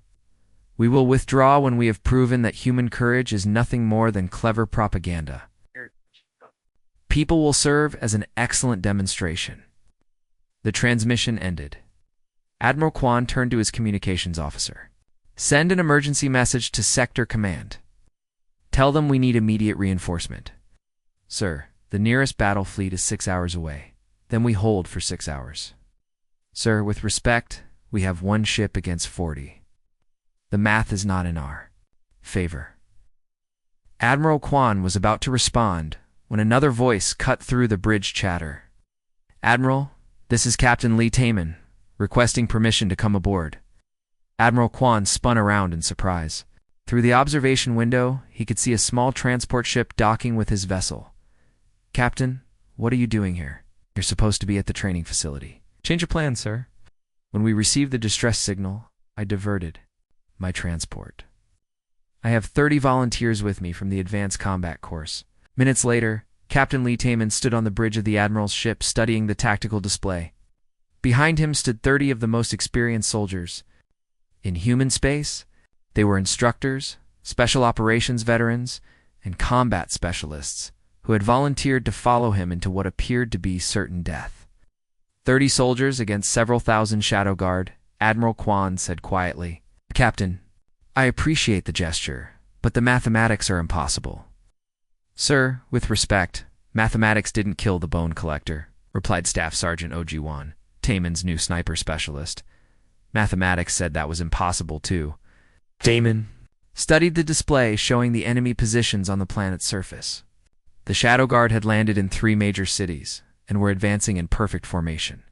"We will withdraw when we have proven that human courage is nothing more than clever propaganda. People will serve as an excellent demonstration." The transmission ended. Admiral Quan turned to his communications officer. "Send an emergency message to Sector Command. Tell them we need immediate reinforcement." "Sir, the nearest battle fleet is 6 hours away. Then we hold for 6 hours." "Sir, with respect, we have 1 ship against 40. The math is not in our favor." Admiral Quan was about to respond when another voice cut through the bridge chatter. "Admiral, this is Captain Lee Taman, requesting permission to come aboard." Admiral Quan spun around in surprise. Through the observation window, he could see a small transport ship docking with his vessel. "Captain, what are you doing here? You're supposed to be at the training facility." "Change of plans, sir." "When we received the distress signal, I diverted my transport. I have 30 volunteers with me from the advanced combat course. Minutes later, Captain Lee Taman stood on the bridge of the Admiral's ship studying the tactical display. Behind him stood 30 of the most experienced soldiers. In human space, they were instructors, special operations veterans, and combat specialists who had volunteered to follow him into what appeared to be certain death. 30 soldiers against several thousand Shadow Guard, Admiral Kwan said quietly. Captain, I appreciate the gesture, but the mathematics are impossible. Sir, with respect, mathematics didn't kill the Bone Collector, replied Staff Sergeant Oji-wan, Taman's new sniper specialist. Mathematics said that was impossible too. Taman studied the display showing the enemy positions on the planet's surface. The Shadow Guard had landed in 3 major cities and were advancing in perfect formation.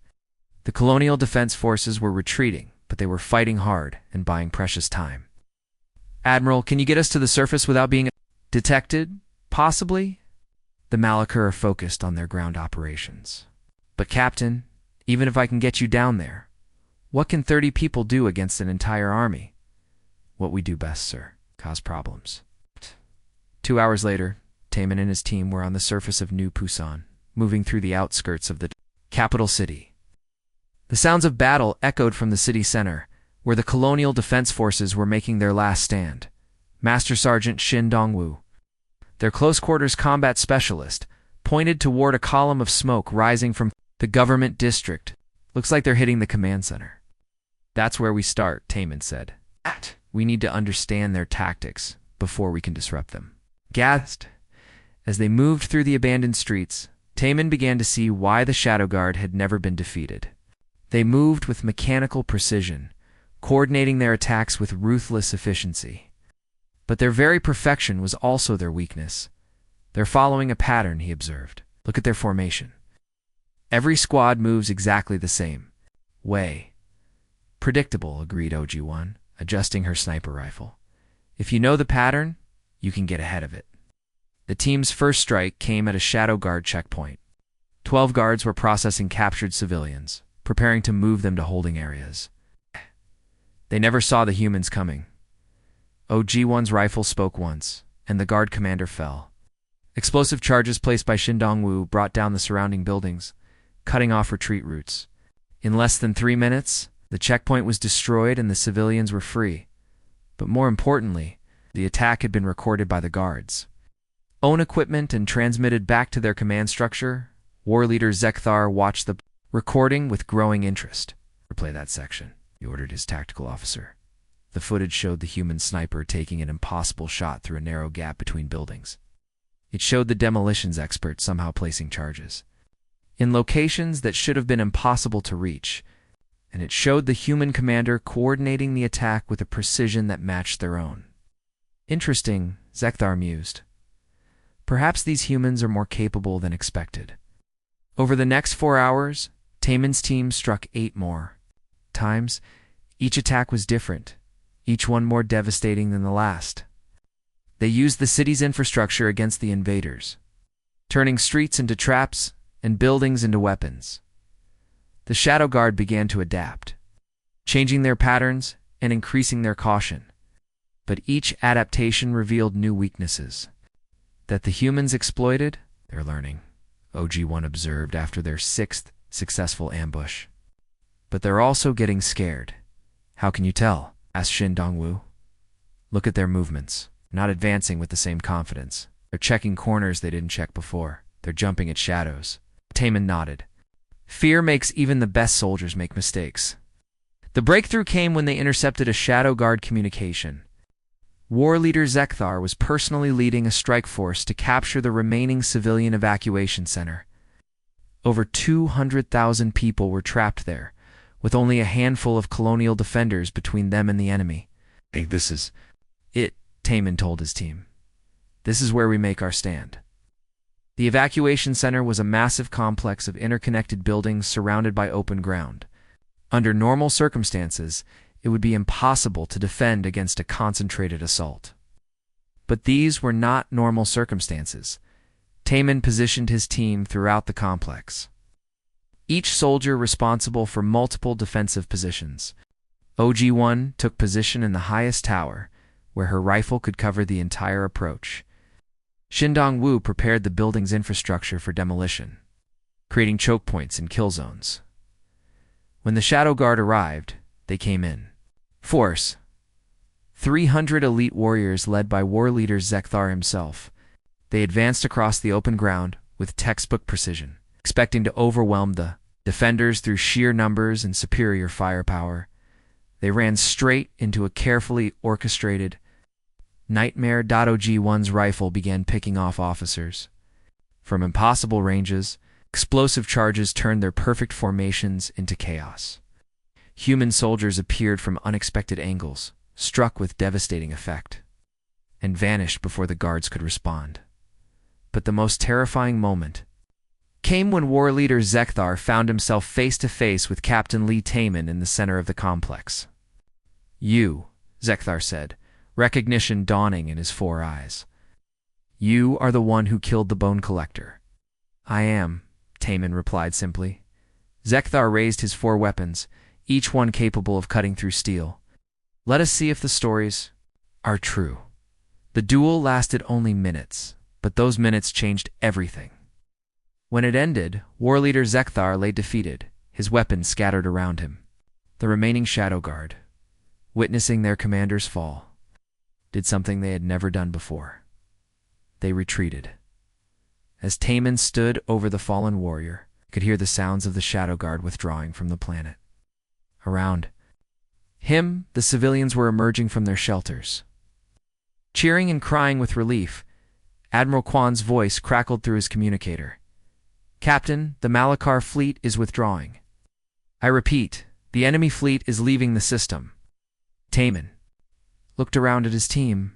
The colonial defense forces were retreating, but they were fighting hard and buying precious time. Admiral, can you get us to the surface without being detected? Possibly? The Malachur are focused on their ground operations. But Captain, even if I can get you down there, what can 30 people do against an entire army? What we do best, sir, cause problems. 2 hours later, Taman and his team were on the surface of New Pusan, moving through the outskirts of the capital city. The sounds of battle echoed from the city center, where the colonial defense forces were making their last stand. Master Sergeant Shin Dongwu, their close-quarters combat specialist, pointed toward a column of smoke rising from the government district. Looks like they're hitting the command center. That's where we start, Taman said. We need to understand their tactics before we can disrupt them. Gasped. As they moved through the abandoned streets, Taman began to see why the Shadow Guard had never been defeated. They moved with mechanical precision, coordinating their attacks with ruthless efficiency. But their very perfection was also their weakness. They're following a pattern, he observed. Look at their formation. Every squad moves exactly the same way. Predictable, agreed Oji-wan, adjusting her sniper rifle. If you know the pattern, you can get ahead of it. The team's first strike came at a Shadow Guard checkpoint. 12 guards were processing captured civilians, preparing to move them to holding areas. They never saw the humans coming. Oji-wan's rifle spoke once, and the guard commander fell. Explosive charges placed by Shin Dongwu brought down the surrounding buildings, cutting off retreat routes. In less than 3 minutes, the checkpoint was destroyed and the civilians were free. But more importantly, the attack had been recorded by the guards. Own equipment and transmitted back to their command structure, war leader Zekthar watched the recording with growing interest. Replay that section, he ordered his tactical officer. The footage showed the human sniper taking an impossible shot through a narrow gap between buildings. It showed the demolitions expert somehow placing charges in locations that should have been impossible to reach, and it showed the human commander coordinating the attack with a precision that matched their own. Interesting, Zekthar mused. Perhaps these humans are more capable than expected. Over the next 4 hours, Taman's team struck 8 more times. Each attack was different, each one more devastating than the last. They used the city's infrastructure against the invaders, turning streets into traps and buildings into weapons. The Shadow Guard began to adapt, changing their patterns and increasing their caution. But each adaptation revealed new weaknesses. That the humans exploited, they're learning, Oji-wan observed after their 6th successful ambush. But they're also getting scared. How can you tell? Asked Shin Dongwu. Look at their movements. Not advancing with the same confidence. They're checking corners they didn't check before. They're jumping at shadows. Taman nodded. Fear makes even the best soldiers make mistakes. The breakthrough came when they intercepted a Shadow Guard communication. War leader Zekthar was personally leading a strike force to capture the remaining civilian evacuation center. Over 200,000 people were trapped there, with only a handful of colonial defenders between them and the enemy. Hey, this is it, Taman told his team. This is where we make our stand. The evacuation center was a massive complex of interconnected buildings surrounded by open ground. Under normal circumstances, it would be impossible to defend against a concentrated assault. But these were not normal circumstances. Taman positioned his team throughout the complex, each soldier responsible for multiple defensive positions. OG-1 took position in the highest tower, where her rifle could cover the entire approach. Shindong-Wu prepared the building's infrastructure for demolition, creating choke points and kill zones. When the Shadow Guard arrived, they came in force. 300 elite warriors led by war leader Zekthar himself. They advanced across the open ground with textbook precision, expecting to overwhelm the defenders through sheer numbers and superior firepower. They ran straight into a carefully orchestrated nightmare. OG-1's rifle began picking off officers. From impossible ranges, explosive charges turned their perfect formations into chaos. Human soldiers appeared from unexpected angles, struck with devastating effect, and vanished before the guards could respond. But the most terrifying moment came when war leader Zekthar found himself face to face with Captain Lee Taemin in the center of the complex. "You," Zekthar said, recognition dawning in his 4 eyes. "You are the one who killed the Bone Collector." "I am," Taemin replied simply. Zekthar raised his 4 weapons, each one capable of cutting through steel. "Let us see if the stories are true." The duel lasted only minutes, but those minutes changed everything. When it ended, war leader Zekthar lay defeated, his weapons scattered around him. The remaining Shadow Guard, witnessing their commander's fall, did something they had never done before. They retreated. As Taemin stood over the fallen warrior, he could hear the sounds of the Shadow Guard withdrawing from the planet. Around him, the civilians were emerging from their shelters. Cheering and crying with relief, Admiral Kwan's voice crackled through his communicator. "Captain, the Malachar fleet is withdrawing. I repeat, the enemy fleet is leaving the system." Taemin looked around at his team.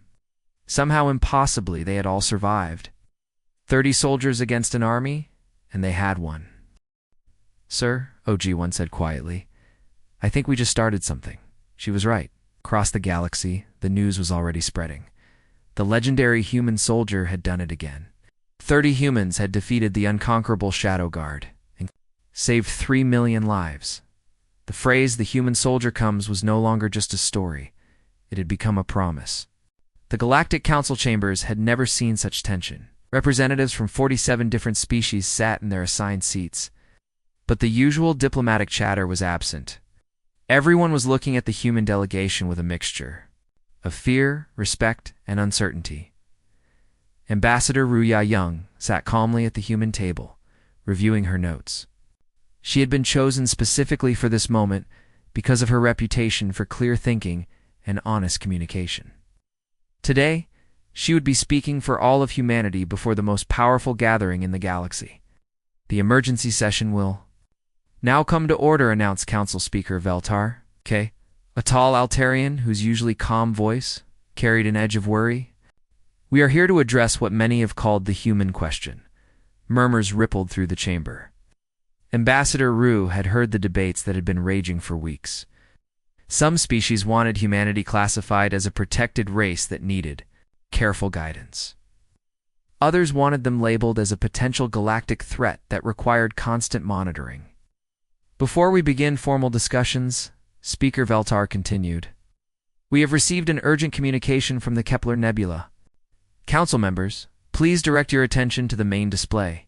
Somehow impossibly, they had all survived. 30 soldiers against an army, and they had won. "Sir," OG-1 said quietly, "I think we just started something." She was right. Across the galaxy, the news was already spreading. The legendary human soldier had done it again. 30 humans had defeated the unconquerable Shadow Guard and saved 3 million lives. The phrase "the human soldier comes" was no longer just a story. It had become a promise. The Galactic Council chambers had never seen such tension. Representatives from 47 different species sat in their assigned seats. But the usual diplomatic chatter was absent. Everyone was looking at the human delegation with a mixture of fear, respect, and uncertainty. Ambassador Ruya Young sat calmly at the human table, reviewing her notes. She had been chosen specifically for this moment because of her reputation for clear thinking and honest communication. Today, she would be speaking for all of humanity before the most powerful gathering in the galaxy. "The emergency session will now come to order," announced Council Speaker Veltar K. A tall Altarian whose usually calm voice carried an edge of worry. "We are here to address what many have called the human question." Murmurs rippled through the chamber. Ambassador Ru had heard the debates that had been raging for weeks. Some species wanted humanity classified as a protected race that needed careful guidance. Others wanted them labeled as a potential galactic threat that required constant monitoring. "Before we begin formal discussions," Speaker Veltar continued, "we have received an urgent communication from the Kepler Nebula. Council members, please direct your attention to the main display."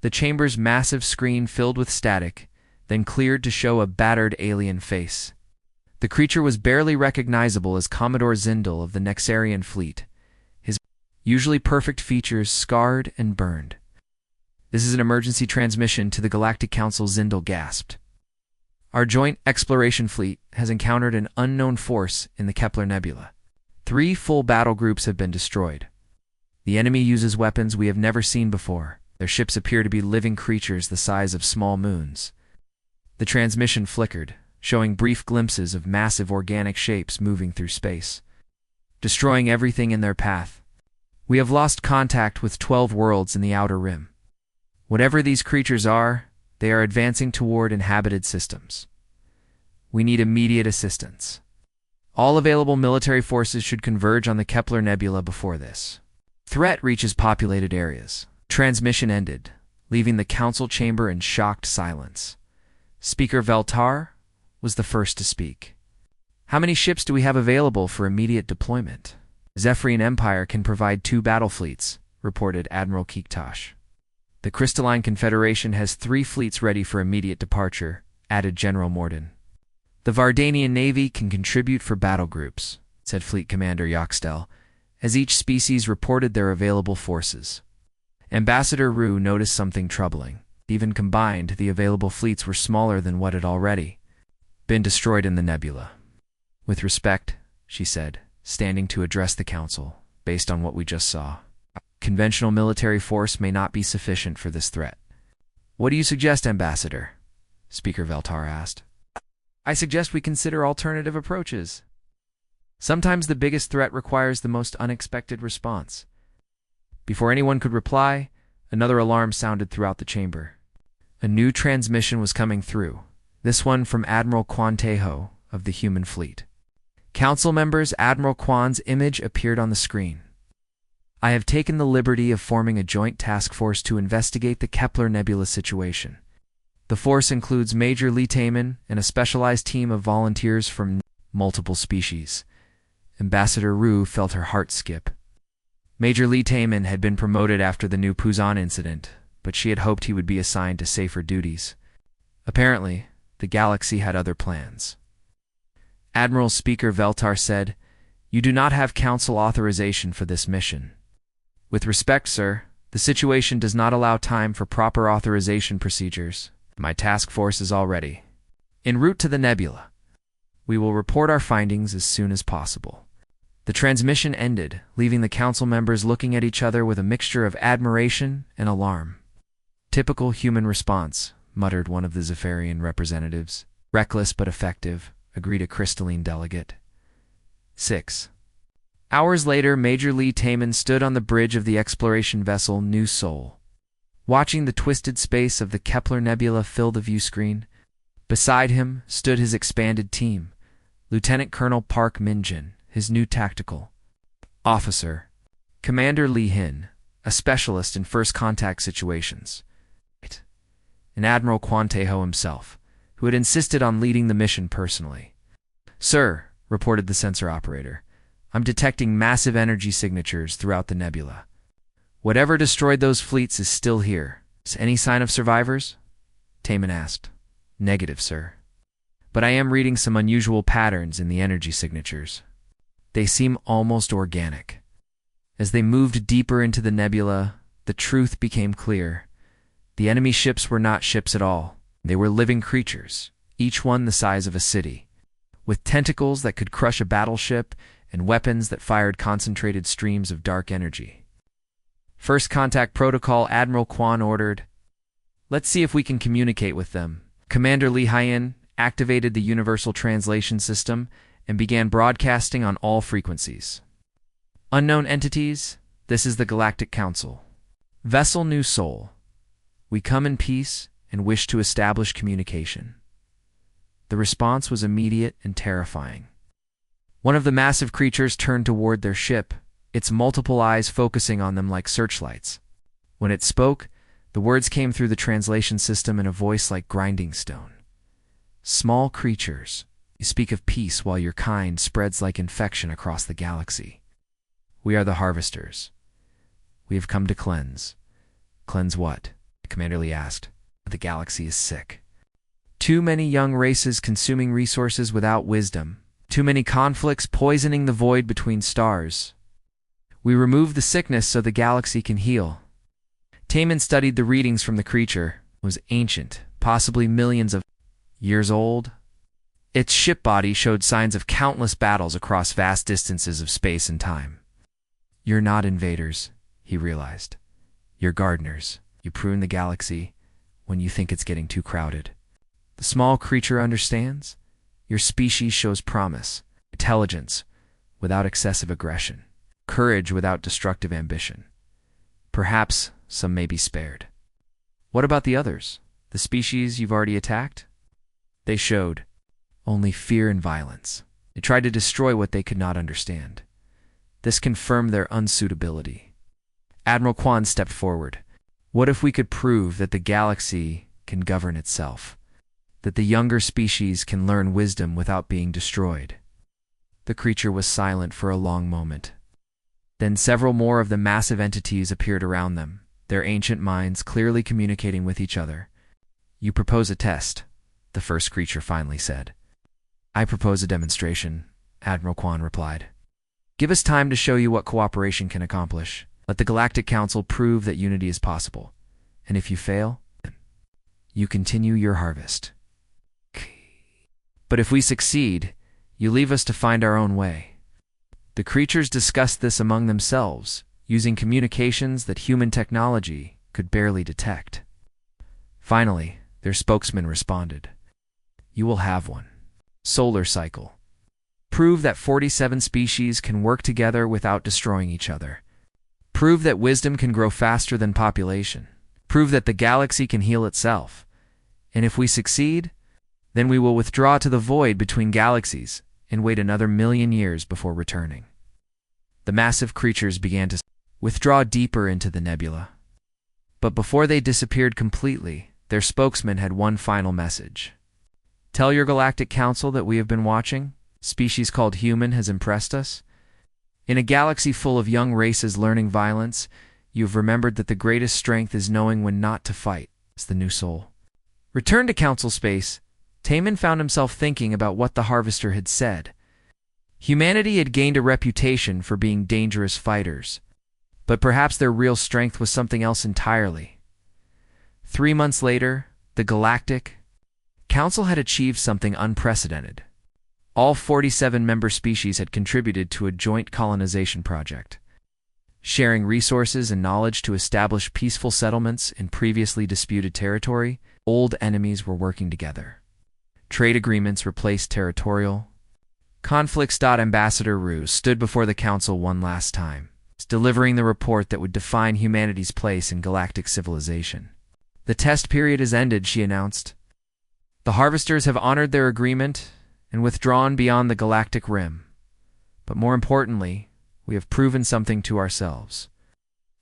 The chamber's massive screen filled with static, then cleared to show a battered alien face. The creature was barely recognizable as Commodore Zindel of the Nexarian fleet, his usually perfect features scarred and burned. "This is an emergency transmission to the Galactic Council," Zindel gasped. "Our joint exploration fleet has encountered an unknown force in the Kepler Nebula. 3 full battle groups have been destroyed. The enemy uses weapons we have never seen before. Their ships appear to be living creatures the size of small moons." The transmission flickered, showing brief glimpses of massive organic shapes moving through space, destroying everything in their path. "We have lost contact with 12 worlds in the Outer Rim. Whatever these creatures are, they are advancing toward inhabited systems. We need immediate assistance. All available military forces should converge on the Kepler Nebula before this threat reaches populated areas." Transmission ended, leaving the council chamber in shocked silence. Speaker Veltar was the first to speak. How many ships do we have available for immediate deployment? Zephyrian Empire can provide 2 battle fleets, reported Admiral Keektosh. The Crystalline Confederation has 3 fleets ready for immediate departure, added General Morden. The Vardanian Navy can contribute for battle groups, said Fleet Commander Yoxtel, as each species reported their available forces. Ambassador Rue noticed something troubling. Even combined, the available fleets were smaller than what had already been destroyed in the nebula. With respect, she said, standing to address the council, based on what we just saw, conventional military force may not be sufficient for this threat. What do you suggest, Ambassador? Speaker Veltar asked. I suggest we consider alternative approaches. Sometimes the biggest threat requires the most unexpected response. Before anyone could reply, another alarm sounded throughout the chamber. A new transmission was coming through, this one from Admiral Quan Tejo of the human fleet. Council members, Admiral Quan's image appeared on the screen. I have taken the liberty of forming a joint task force to investigate the Kepler Nebula situation. The force includes Major Lee Taman and a specialized team of volunteers from multiple species. Ambassador Rue felt her heart skip. Major Lee Taman had been promoted after the new Puzon incident, but she had hoped he would be assigned to safer duties. Apparently, the galaxy had other plans. Admiral Speaker Veltar said, "You do not have council authorization for this mission." With respect, sir, the situation does not allow time for proper authorization procedures. My task force is all ready. En route to the nebula. We will report our findings as soon as possible. The transmission ended, leaving the council members looking at each other with a mixture of admiration and alarm. Typical human response, muttered one of the Zephyrian representatives. Reckless but effective, agreed a crystalline delegate. 6. Hours later, Major Lee Taman stood on the bridge of the exploration vessel New Sol, watching the twisted space of the Kepler Nebula fill the view screen. Beside him stood his expanded team, Lieutenant Colonel Park Min-jin, his new tactical officer, Commander Lee Hin, a specialist in first contact situations, and Admiral Quan Tejo himself, who had insisted on leading the mission personally. Sir, reported the sensor operator, I'm detecting massive energy signatures throughout the nebula. Whatever destroyed those fleets is still here. Is any sign of survivors? Taman asked. Negative, sir. But I am reading some unusual patterns in the energy signatures. They seem almost organic. As they moved deeper into the nebula, the truth became clear. The enemy ships were not ships at all. They were living creatures, each one the size of a city, with tentacles that could crush a battleship and weapons that fired concentrated streams of dark energy. First contact protocol, Admiral Quan ordered. Let's see if we can communicate with them. Commander Lee Hyen activated the Universal Translation System and began broadcasting on all frequencies. Unknown entities, this is the Galactic Council. Vessel New Sol. We come in peace and wish to establish communication. The response was immediate and terrifying. One of the massive creatures turned toward their ship, its multiple eyes focusing on them like searchlights. When it spoke, the words came through the translation system in a voice like grinding stone. Small creatures, you speak of peace while your kind spreads like infection across the galaxy. We are the harvesters. We have come to cleanse. Cleanse what? Commander Lee asked. The galaxy is sick. Too many young races consuming resources without wisdom. Too many conflicts poisoning the void between stars. We remove the sickness so the galaxy can heal. Taman studied the readings from the creature. It was ancient, possibly millions of years old. Its ship body showed signs of countless battles across vast distances of space and time. You're not invaders, he realized. You're gardeners. You prune the galaxy when you think it's getting too crowded. The small creature understands. Your species shows promise, intelligence without excessive aggression, courage without destructive ambition. Perhaps some may be spared. What about the others? The species you've already attacked? They showed only fear and violence. They tried to destroy what they could not understand. This confirmed their unsuitability. Admiral Quan stepped forward. What if we could prove that the galaxy can govern itself? That the younger species can learn wisdom without being destroyed? The creature was silent for a long moment. Then several more of the massive entities appeared around them, their ancient minds clearly communicating with each other. "You propose a test," the first creature finally said. "I propose a demonstration," Admiral Kwan replied. "Give us time to show you what cooperation can accomplish. Let the Galactic Council prove that unity is possible. And if you fail, you continue your harvest. But if we succeed, you leave us to find our own way." The creatures discussed this among themselves, using communications that human technology could barely detect. Finally, their spokesman responded. "You will have one. Solar cycle. Prove that 47 species can work together without destroying each other. Prove that wisdom can grow faster than population. Prove that the galaxy can heal itself. And if we succeed, then we will withdraw to the void between galaxies and wait another 1,000,000 years before returning." The massive creatures began to withdraw deeper into the nebula. But before they disappeared completely, their spokesman had one final message. "Tell your Galactic Council that we have been watching. Species called human has impressed us. In a galaxy full of young races learning violence, you've remembered that the greatest strength is knowing when not to fight," as the new soul returned to Council space. Taman found himself thinking about what the Harvester had said. Humanity had gained a reputation for being dangerous fighters, but perhaps their real strength was something else entirely. 3 months later, the Galactic Council had achieved something unprecedented. All 47 member species had contributed to a joint colonization project, sharing resources and knowledge to establish peaceful settlements in previously disputed territory. Old enemies were working together. Trade agreements replaced territorial conflicts. Ambassador Ruse stood before the Council one last time, delivering the report that would define humanity's place in galactic civilization. "The test period is ended," she announced. "The Harvesters have honored their agreement and withdrawn beyond the galactic rim. But more importantly, we have proven something to ourselves.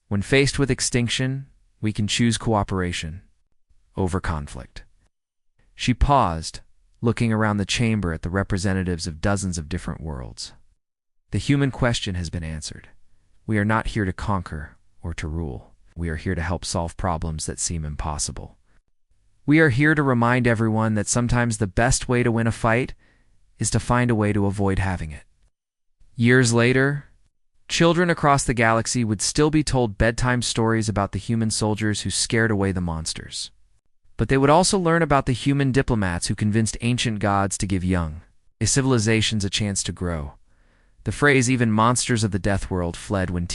When faced with extinction, we can choose cooperation over conflict." She paused, looking around the chamber at the representatives of dozens of different worlds. "The human question has been answered. We are not here to conquer or to rule. We are here to help solve problems that seem impossible. We are here to remind everyone that sometimes the best way to win a fight is to find a way to avoid having it." Years later, children across the galaxy would still be told bedtime stories about the human soldiers who scared away the monsters. But they would also learn about the human diplomats who convinced ancient gods to give young civilizations a chance to grow. The phrase "even monsters of the Deathworld fled when